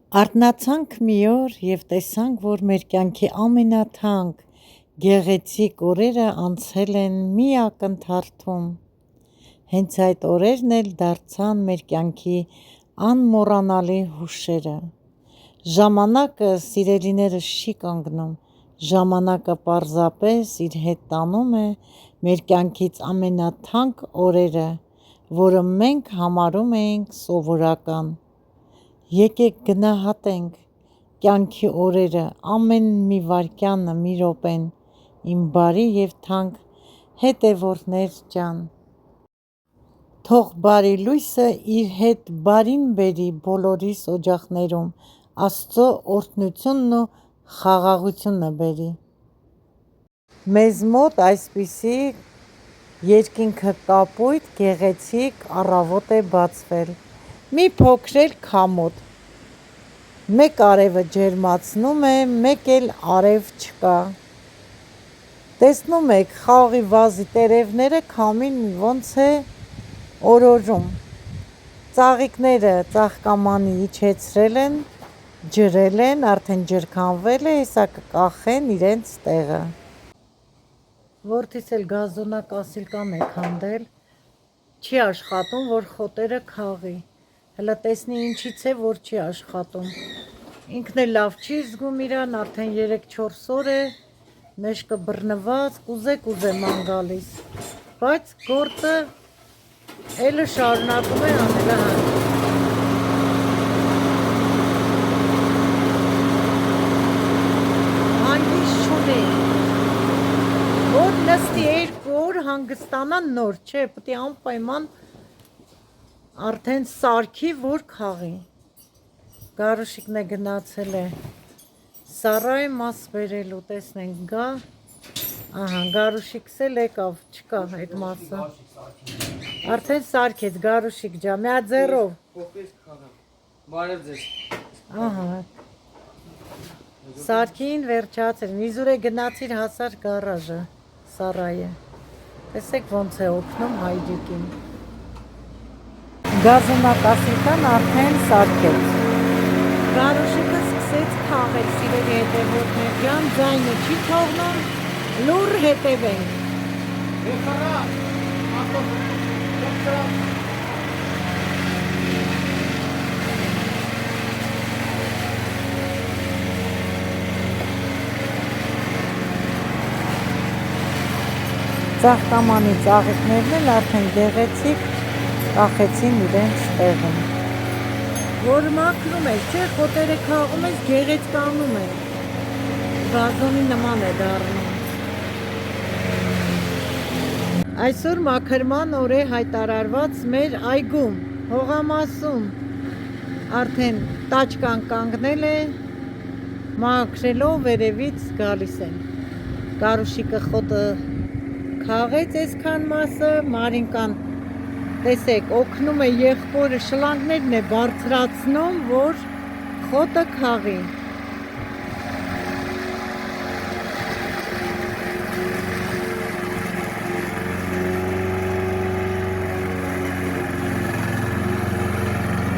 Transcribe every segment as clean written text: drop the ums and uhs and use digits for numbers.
Արթնացանք մի օր և տեսանք, որ մեր կյանքի ամենաթանկ, գեղեցիկ օրերը անցել են մի ակնթարթում: Հենց այդ օրերն էլ դարձան մեր կյանքի անմոռանալի հուշերը: Ժամանակը, սիրելիներս, չի կանգնում, ժամանակը պարզապես իր հետ տանում է մեր կյանքից ամենաթանկ օրերը, որը մենք համարում էինք սովորական: Եկեք գնահատենք կյանքի օրերը, ամեն մի վայրկյանը, մի րոպեն, իմ բարի և թանկ հետևորդներ ջան: Թող բարի լույսը իր հետ բարին բերի բոլորիս օջախներում, Աստծո օրհնությունն ու խաղաղությունը բերի: Մեզ մոտ այսպիսի երկինքը կապույտ, գեղեցիկ առավոտ է բացվել: Մի փոքր էլ քամոտ: Մեկ արևը ջերմացնում է, մեկ էլ արև չկա: Տեսնում եք խաղողի վազի տերևները քամին ոնց է օրորում: Ծաղիկները ծաղկամանի իջեցրել են, ջրել են, արդեն ջրքամվել է, հեսա կկախեն իրենց տեղը: Որդիս էլ գազոնակասիլկան է քանդել, չի աշխատում, որ խոտերը քաղի: Հլը տեսնի ինչից է, որ չի աշխատում: Ինքն էլ լավ չի զգում իրան, արդեն 3-4 օր է, մեջքը բռնված, կուզե ման գալիս: Բայց գործը էլը շարունակում է անել, հանգիստ չունի, որ նստի 2 օր հանգստանա նոր, չէ, պետք է անպայման արդեն սարքի, որ քաղի: Գարուշիկն է գնացել է Սառայե մաս բերելու, տեսնենք գա, Գարուշիկս էլ եկավ, չկա այդ մասը, արդեն սարքեց, Գարուշիկ ջան, միա ձեռով, բարև ձեզ, սարքին վերջացրին, իզուր է գնացիր հասար գարաժը, Սառայե, տեսեք ոնց է օգնում հայրիկին: Գազոնակասիլկան արդեն սարքեց: Գարուշիկը սկսեց քաղել, սիրելի հետևորդներ ջան, ձայնը չի թողնում, լուռ հետևենք: Ծաղկամանի ծաղիկներն էլ արդեն գեղեցիկ կախեցին իրենց տեղում: Որ մաքրում ես, չէ, խոտերը քաղում ես, գեղեցկանում է, գազոնի նման է դառնում: Այսօր մաքրման օր է հայտարարված մեր այգում, Հողամասում, արդեն տաճկան կանգնել է, մաքրելով վերևից գալիս են: Գարուշիկը խոտը քաղեց այսքան մասը, Մարինկան տեսեք օգնում է եղբորը, շլանգներն է բարձրացնում, որ խոտը քաղի: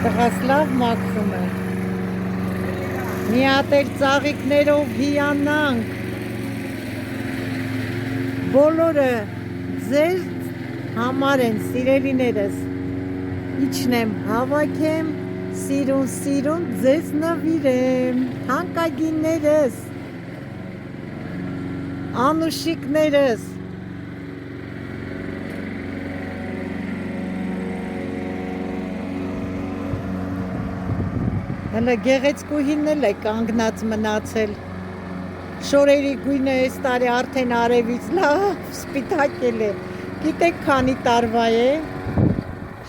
Տղաս լավ մաքրում է: Մի հատ էլ ծաղիկներով հիանանք: Բոլորը ձեզ համար են, սիրելիներս, իջնեմ հավաքեմ, սիրուն ձեզ նվիրեմ, թանկագիններս, անուշիկներս: Հլը գեղեցկուհին էլ է կանգնած մնացել, շորերի գույնը այս տարի արդեն արևից լավ սպիտակել է, գիտեք քանի տարվա է,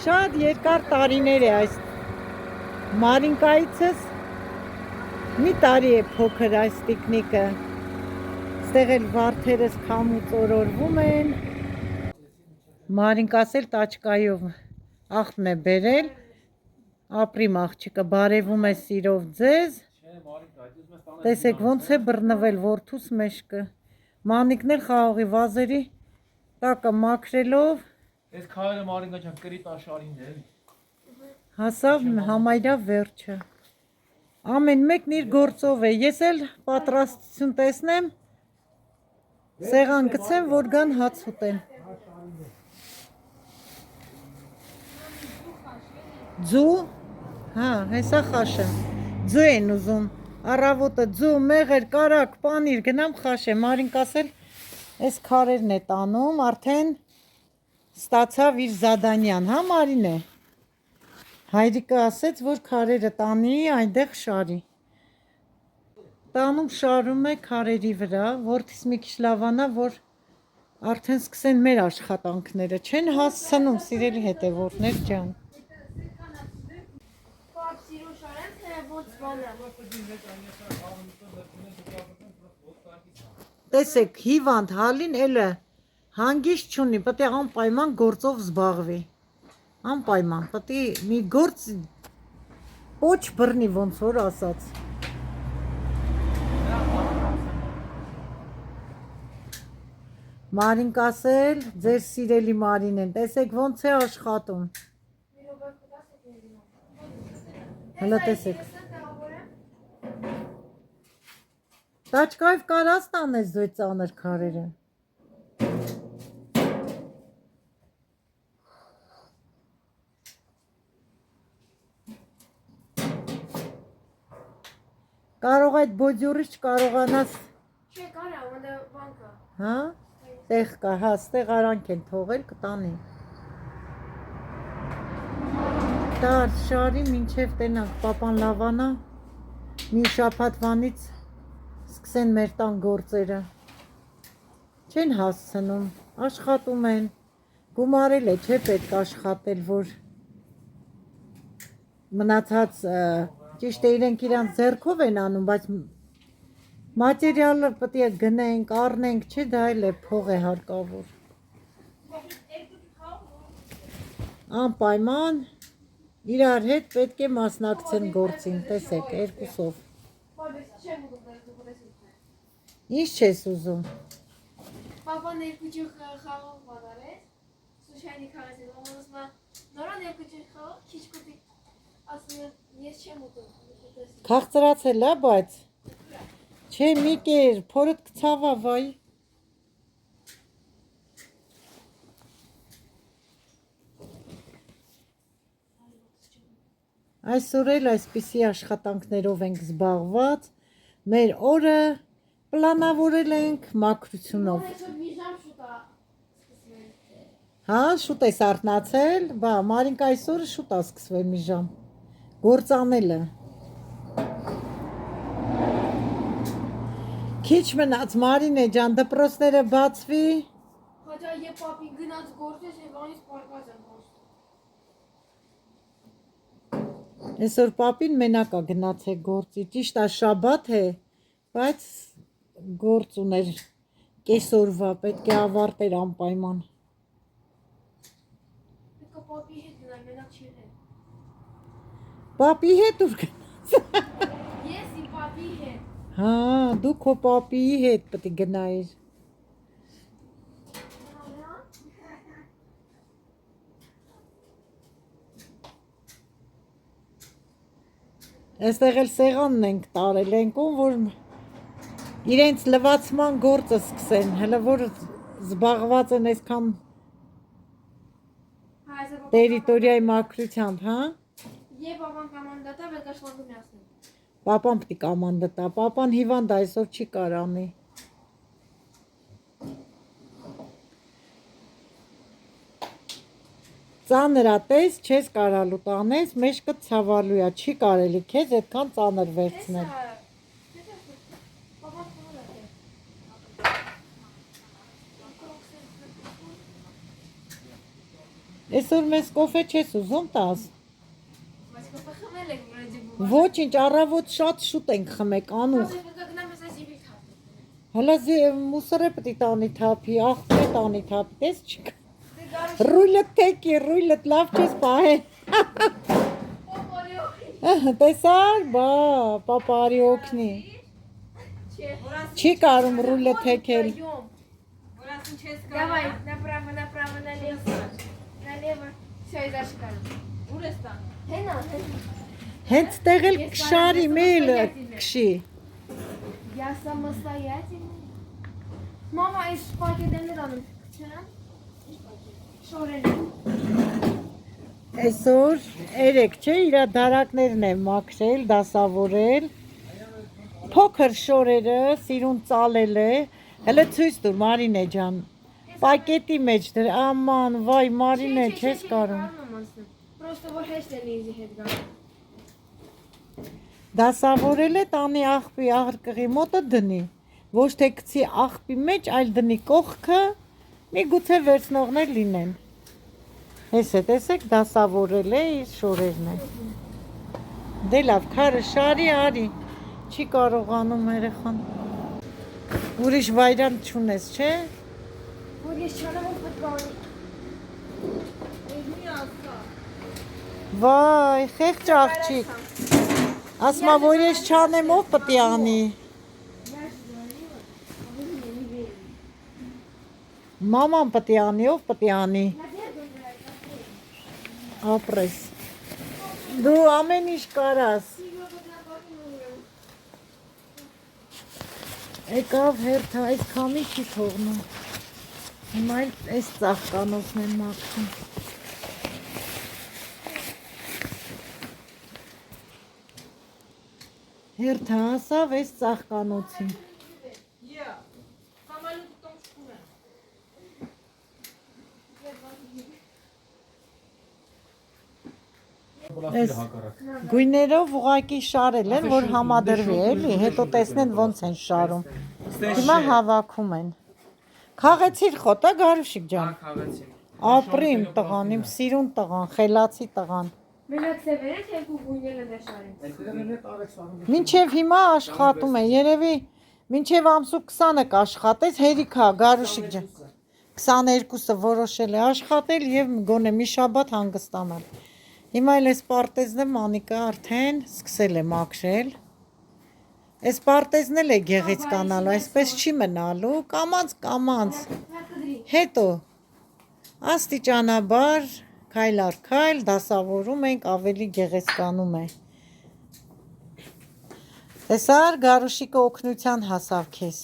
շատ երկար տարիներ է այս Մարինկայիցս մի տարի է փոքր այս տիկնիկը, ստեղ էլ վարդերս քամուց օրորվում են, Մարինկաս էլ տաճկայով աղբն է բերել, ապրիմ աղջիկը, բարևում է սիրով ձեզ, տեսեք ոնց է բռնվել որդուս մեջքը, Մանիկն էլ խաղողի վազերի տակը մաքրելով, Այս քարերը Մարինկա ջան կրի տաշարինն է էլի, հասավ համարյա վերջը: Ամեն մեկն իր գործով է։ Ես էլ պատրաստություն տեսնեմ, սեղան գցեմ, որ գան հաց ուտեն։ Ձու, հա, հեսա խաշեմ, ձու են ուզում, առավոտը ձու, մեղր, կարակ, պանիր, գնամ խաշեմ, Մարինք ասել, այս քարերն է տանում, արդեն ստացավ իր զադանյան, հա Մարինե, հայրիկը ասեց, որ քարերը տանի, այնտեղ շարի, տանում շարում է քարերի վրա, որդիս մի քիչ լավանա, որ արդեն սկսեն մեր աշխատանքները, չեն հասցնում, սիրելի հետևորդներ ջան։ Տեսեք, հիվանդ հալին էլը հանգիստ չունի, պետք է անպայման գործով զբաղվի, անպայման, պետք է մի գործ պոչ բռնի ոնց որ ասած։ Մարինք ասել, ձեր սիրելի Մարինեն, տեսեք ոնց է աշխատում։ Հələ տեսեք։ Տաճկայով կարաս տանես ձու ծանր քարերը։ Կարող այդ բոդյուրից չկարողանաս։ Չէ, կարա, ոնდა բանկա։ Հա։ Տեղ կա, հա, ստեղ արանք են թողել, կտանի։ Տար, շարի, մինչև տենանք, պապան լավանա, մի շաբաթվանից սկսեն մեր տան գործերը։ Չեն հասցնում, աշխատում են, գումարել է, չէ պետք աշխատել, որ մնացած ճիշտ է իրենք իրանց ձեռքով են անում, բայց մատերիալը պետք է գնենք, առնենք, չէ, դա էլ է փող է հարկավոր։ Անպայման իրար հետ պետք է մասնակցեն գործին, տեսեք, երկուսով։ Ինչ չես ուզում։ Պապան երկու ջուր խաղով պատարեց, սուշայնի քաղեցին, ոմոնոսմա նորան երկու ջուր խաղով, քիչ կուտի, ասում ես չեմ ուտում։ Քաղցրացել է, բայց չէ, մի կեր, փորդ կցավա, վայ։ Այսօր էլ այսպիսի աշխատանքներով ենք զբաղված, մեր օրը պլանավորել ենք մաքրությունով։ Հա, շուտ ես արթնացել, բա, Մարինք այսօրը շուտ է սկսվել մի ժամ, գործանելը։ Քիչ մնաց Մարինե ջան, դպրոցները բացվի։ Հաջա եւ պապի գնաց գործես եւ անից պարկած եմ հոստ։ Այսօր պապին մենակ է գնացել գործի, ճիշտ է շաբաթ է, բայց գործ ուներ կեսօրվա, պետք է ավարտեր անպայման։ Պետք է պապի հետ գնալ, մենակ չի հետ։ Պապի հետ ուր գնաց։ Ես իմ պապի հետ։ Հա, դու քո պապիի հետ պետք է գնայիր։ Այստեղ էլ սեղանն ենք տարել, ենքում, որ իրենց լվացման գործը սկսեն, հələ որ զբաղված են այսքան տերիտորիայի մաքրությամբ, հա։ Եվ պապան կամանդատա վեկաշլանդում ясնեմ։ Պապան պիտի կամանդա տա, պապան հիվանդ այսօր չի կարանի։ Ծանր ատես, չես կարալու տանես, մեջքը ցավալու է, չի կարելի քեզ այդքան ծանր վերցնել։ Այսօր մեզ կոֆե չես ուզում տաս։ Բայց կոֆե խմել ենք վրաջի բուբա։ Ոչինչ, առավոտ շատ շուտ ենք խմեք, անուղ։ Հələ մուսորը պիտի տանի թափի, աղբերը տանի թափի, տես չկա։ Ռույլը թեկի, ռույլը լավ չես պահել։ Տեսար, բա, պապարի օգնի։ Չի կարում ռույլը թեկել։ Давай, направо, налево. Налево. Все, и дальше кажется. Урестан. Хена. Հենց տեղ էլ կշարի մեել կշի։ Я самостоятельный. Мама, из спагетти дам. Շորերը։ Այսօր 3 չէ, իր դարակներն է մաքրել, դասավորել։ Փոքր շորերը սիրուն ծալել է։ Հələ ցույց տուր Մարինե ջան։ Պակետի մեջ դր, աման, վայ Մարինե, չես կարող։ Պրոստո որ հեշտ է ինձ հետ գա։ Դասավորել է տանի աղբի աղրկղի մոտը դնի։ Ոչ թե գցի աղբի մեջ, այլ դնի կողքը, միգուցե վերցնողներ լինեն։ Հես է, տեսեք, դասավորել է իր շորերն է։ Դե լավ, քարը շարի արի, չի կարողանում երեխան։ Ուրիշ վայրան չունես, չէ։ Որ ես չանեմ ու պատկանի։ Վայ, խեղճ աղջիկ։ Ասմա, որ ես չանեմ, ով պտի անի։ Մաման պտի անի, ով պտի անի։ Ապրես։ Դու ամեն ինչ կարաս։ Եկավ հերթը, այս քամի չի թողնում։ Հիմա էլ այս ծաղկանոցն են մաքրում։ Հերթը հասավ այս ծաղկանոցին։ Գույներով ուղակի շարել են, որ համադրվի էլի, հետո տեսնեն ոնց են շարում։ Հիմա հավաքում են։ Քաղեցիր խոտը Գարուշիկ ջան։ Քաղեցի։ Ապրի իմ տղան, իմ սիրուն տղան, խելացի տղան։ Մենակ սևերը թե երկու գույները դաշարին։ Մինչև հիմա աշխատում է, երևի մինչև ամսու 20-ը կաշխատես, հերիքա Գարուշիկ ջան։ 22-ը որոշել է աշխատել եւ գոնե մի շաբաթ հանգստանալ։ Հիմա էլ էս պարտեզն է Մանիկա արդեն սկսել է մաքրել։ Էս պարտեզն էլ է գեղեցկանալու, այսպես չի մնալու, կամանց։ Հետո աստիճանաբար քայլ առ քայլ դասավորում ենք, ավելի գեղեցկանում է։ Տեսար Գարուշիկը օգնության հասավ քեզ։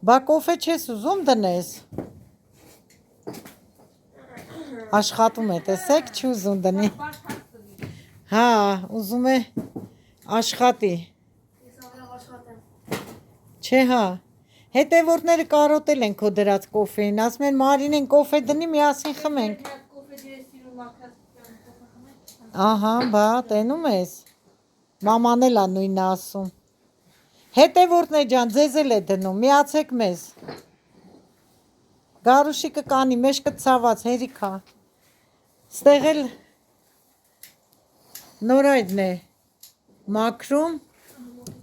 Բա կոֆե չես ուզում դնես։ Աշխատում է, տեսեք, չի ուզում դնի։ Հա, ուզում է աշխատի։ Չէ, հա։ Հետևորդները կարոտել են քո դրած կոֆեին, ասում են Մարինեն կոֆե դնի, միասին խմենք։ Ահա, բա, տենում ես։ Մաման էլ ա նույնը ասում։ Հետևորդներ ջան, ձեզ էլ է դնում, միացեք մեզ։ Գարուշիկը կանի, մեջքը ցաված, հերիքա։ Ստեղ էլ նորայդն է մաքրում,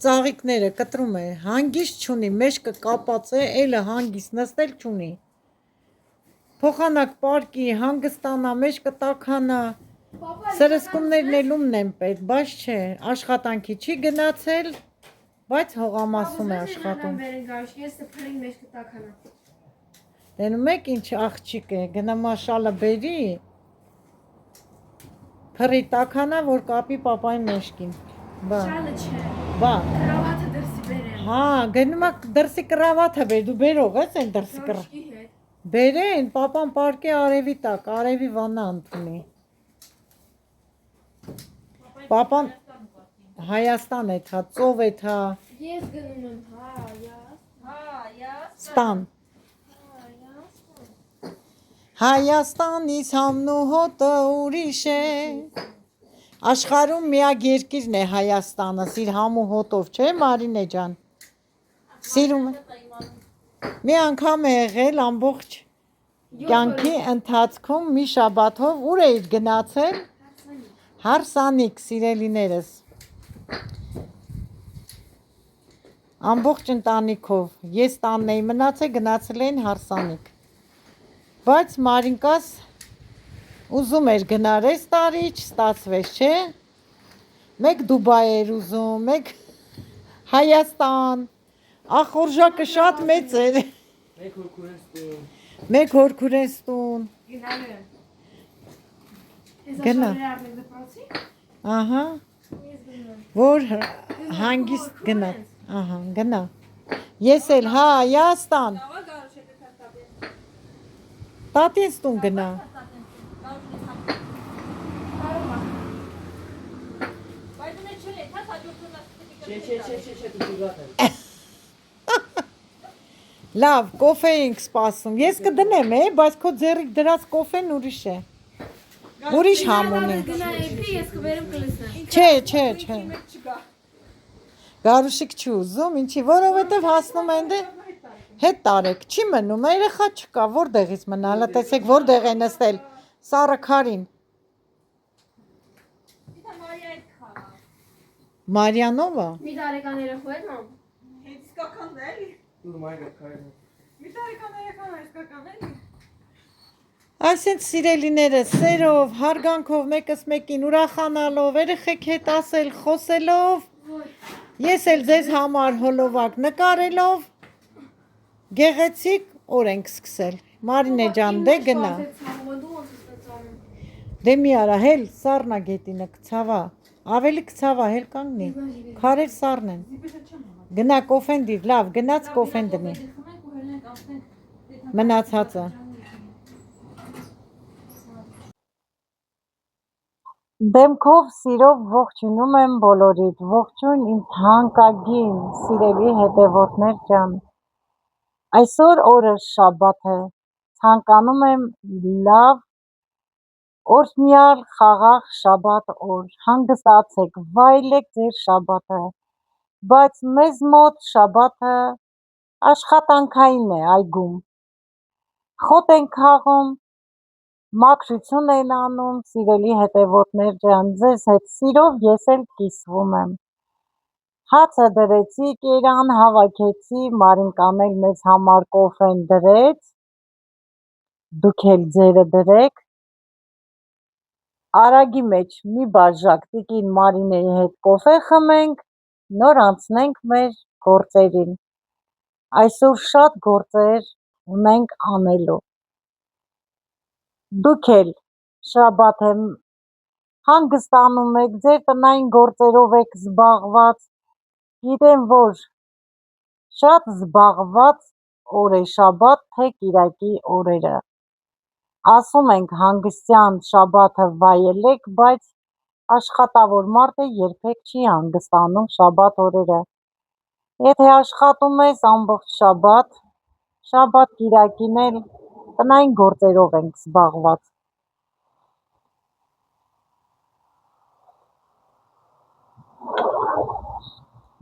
ծաղիկները կտրում է, հանգիստ չունի, մեջքը կապած է, էլը հանգիստ, նստել չունի։ Փոխանակ պարկի, հանգստանա, մեջքը տաքանա, սրսկումներն էլումն են պետք, բայց չէ, աշխատանքի չի գնացել, բայց հողամասում է աշխատում։ Տենում եք ինչ աղջիկ է, գնա մաշալը բերի, փռի տաքանա, որ կապի պապային մեջքին։ Բա։ Շալը չէ։ Բա։ Կրավաթը դրսի բերեմ։ Հա, գնում ա դրսի կրավաթը բեր, դու բերող ես են դրսի կրավ։ Դաշկի հետ։ Բերեն, պապան պարկե արևի տակ, արևի վանա ընդունի։ Պապան Հայաստան է թա, ծով է թա, Ես գնում եմ, հայ, ստան։ Հայաստանից համն ու հոտը ուրիշ է։ Աշխարհում միակ երկիրն է Հայաստանը, սիր համ ու հոտով, չէ Մարինե ջան։ Սիրում է։ Մի անգամ է եղել ամբողջ կյանքի ընթացքում մի շաբաթով ուր էիր գնացել։ Հարսանիք, սիրելիներս։ Ամբողջ ընտանիքով, ես տանն էի մնացել, գնացել էին Հարսանիք։ Բայց Մարինկաս ուզում էր գնար այս տարի, չստացվեց, չէ։ Մեկ Դուբայ էր ուզում, մեկ Հայաստան, ախորժակը շատ մեծ էր։ Մեկ հորքուրենստուն։ գնալու եմ։ Գնա։ առնենք դպրոցի։ Ահա, Ես գնում եմ։ որ հանգիստ գնա։ Ահա, գնա։ Ես էլ, հա, Հայաստան։ Տատինս տուն գնա։ Չէ, դու գա։ Լավ, կոֆե ենք սպասում։ Ես կդնեմ, բայց քո ձեռիկ դրած կոֆեն ուրիշ է։ Ուրիշ համ ունի։ Գնա էփի, ես կբերեմ կլսնեմ։ Չէ։ Գարուշիկ չի ուզում, ինչի, որովհետև հասնում են դե հետ տարեք, չի մնում, երեխա չկա, որտեղից մնա, հələ տեսեք որտեղ է նստել, սառը քարին։ Մարիանովա։ Մի տարեկան երեխու էր մամ։ Դու մայր քայլ։ Այսինքն սիրելիները սերով, հարգանքով, մեկս մեկին ուրախանալով, երեխեք հետ ասել, խոսելով, ես էլ ձեզ համար հոլովակ նկարելով, գեղեցիկ օր ենք սկսել։ Մարինե ջան, դե գնա։ Դե մի արա, հել սառնագետինը կցավա, ավելի կցավա, հել կանգնի, քարեր սառն են։ Գնա կոֆեն դիր, լավ, գնաց կոֆեն դնի։ Մնացածը։ Դեմքով սիրով ողջունում եմ բոլորիդ, ողջույն իմ թանկագին սիրելի հետևորդներ ջան։ Այսօր օրը շաբաթ է, ցանկանում եմ լավ օրհնյալ խաղաղ շաբաթ օր, հանգստացեք, վայելեք ձեր շաբաթը, բայց մեզ մոտ շաբաթը աշխատանքային է այգում, խոտ են քաղում, մաքրություն են անում, սիրելի հետևորդներ ջան, ձեզ հետ սիրով ես էլ կիսվում եմ։ Հացը դրեցի, կերան հավաքեցի, Մարինկան էլ մեզ համար կոֆեն դրեց, դուք էլ ձերը դրեք։ Արագի մեջ մի բաժակ տիկին Մարինեի հետ կոֆե խմենք, նոր անցնենք մեր գործերին։ Այսօր շատ գործեր ունենք անելու։ Դուք էլ շաբաթ եմ հանգստանում եք, ձեր տնային գործերով եք զբաղված, գիտեմ, որ շատ զբաղված օր է շաբաթ, թե կիրակի օրերը։ Ասում ենք հանգստյան շաբաթը վայելեք, բայց աշխատավոր մարդը երբեք չի հանգստանում շաբաթ օրերը։ Եթե աշխատում ես ամբողջ շաբաթ կիրակին էլ տնային գործերով ենք զբաղված։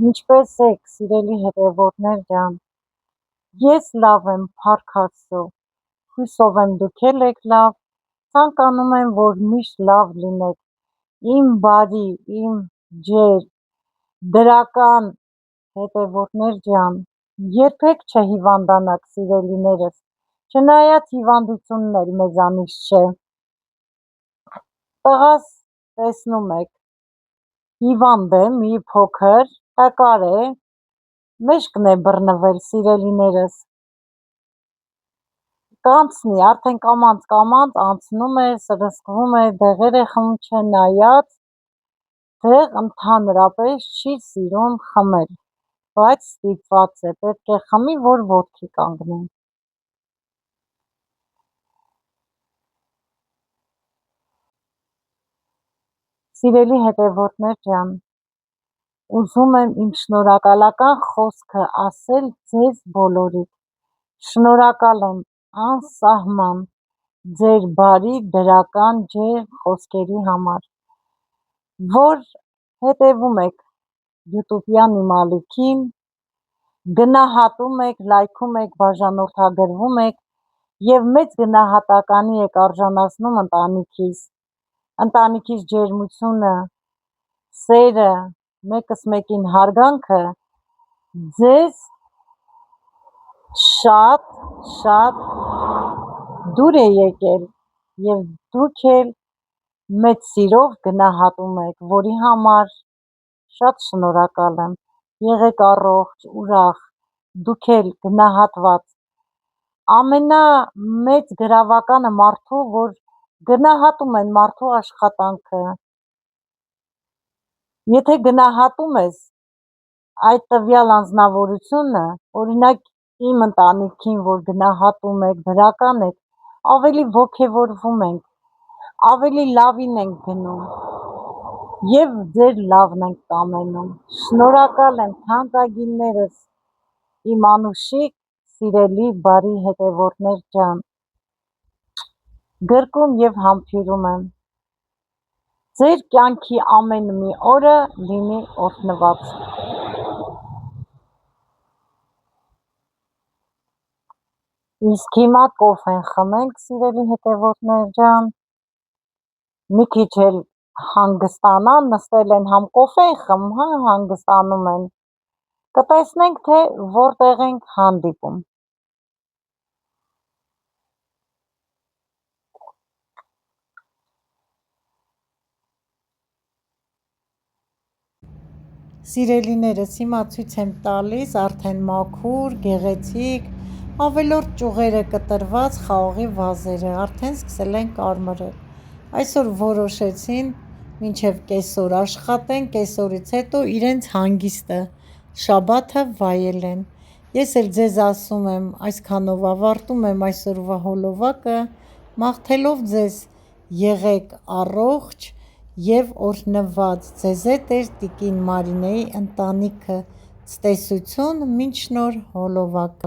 Ինչպես եք, սիրելի հետևորդներ ջան, ես լավ եմ, փառք Աստծո, հույսով եմ դուք էլ եք լավ, ցանկանում եմ, որ միշտ լավ լինեք, իմ բարի, իմ ջեր, դրական հետևորդներ ջան, երբեք չհիվանդանաք սիրելիներս, չնայած հիվանդությունն էլ մեզանից չէ, տղաս տեսնում եք, հիվանդ է մի փոքր, տկար է, մեջքն է բռնվել սիրելիներս, կանցնի, արդեն կամանց անցնում է, սրսկվում է, դեղեր է խմում, չնայած դեղ ընդհանրապես չի սիրում խմել, բայց ստիպված է, պետք է խմի, որ ոտքի կանգնի։ Սիրելի հետևորդներ ջան, ուզում եմ իմ շնորհակալական խոսքը ասել ձեզ բոլորիդ, շնորհակալ եմ անսահման ձեր բարի դրական ջերմ խոսքերի համար, որ հետևում եք YouTube-յան իմ ալիքին, գնահատում եք, լայքում եք, բաժանորդագրվում եք և մեծ գնահատականի եք արժանացնում ընտանիքիս ջերմությունը, սերը, մեկս մեկին հարգանքը, ձեզ շատ դուր է եկել և դուք էլ մեծ սիրով գնահատում եք, որի համար շատ շնորհակալ եմ, եղեք առողջ, ուրախ, դուք էլ գնահատված, ամենամեծ գրավականը մարդու, որ գնահատում են մարդու աշխատանքը։ Եթե գնահատում ես այդ տվյալ անձնավորությունը, օրինակ իմ ընտանիքին, որ գնահատում եք, դրական եք, ավելի ոգևորվում ենք, ավելի լավին ենք գնում եւ ձեր լավն ենք կամենում։ Շնորհակալ եմ թանկագիններս, իմ անուշիկ, սիրելի, բարի հետևորդներ ջան, գրկում եւ համբուրում եմ։ Ձեր կյանքի ամեն մի օրը լինի օրհնված։ Իսկ հիմա կոֆեն խմենք, սիրելի հետևորդներ ջան, մի քիչ էլ հանգստանան, նստել են համ կոֆե խմում, հանգստանում են։ Կտեսնենք, թե որտեղ ենք հանդիպում։ Սիրելիներս, հիմա ցույց եմ տալիս արդեն մաքուր, գեղեցիկ, ավելորդ ճյուղերը կտրված խաղողի վազերը, արդեն սկսել են կարմրել։ Այսօր որոշեցին մինչև կեսօր աշխատեն, կեսօրից հետո իրենց հանգիստը, շաբաթը վայել են։ Ես էլ ձեզ ասում եմ, այսքանով ավարտում եմ այսօրվա հոլովակը, մաղթելով ձեզ եղեք առողջ և օրհնված, ձեզ հետ էր տիկին Մարինեի ընտանիքը, ցտեսություն, մինչ նոր հոլովակ։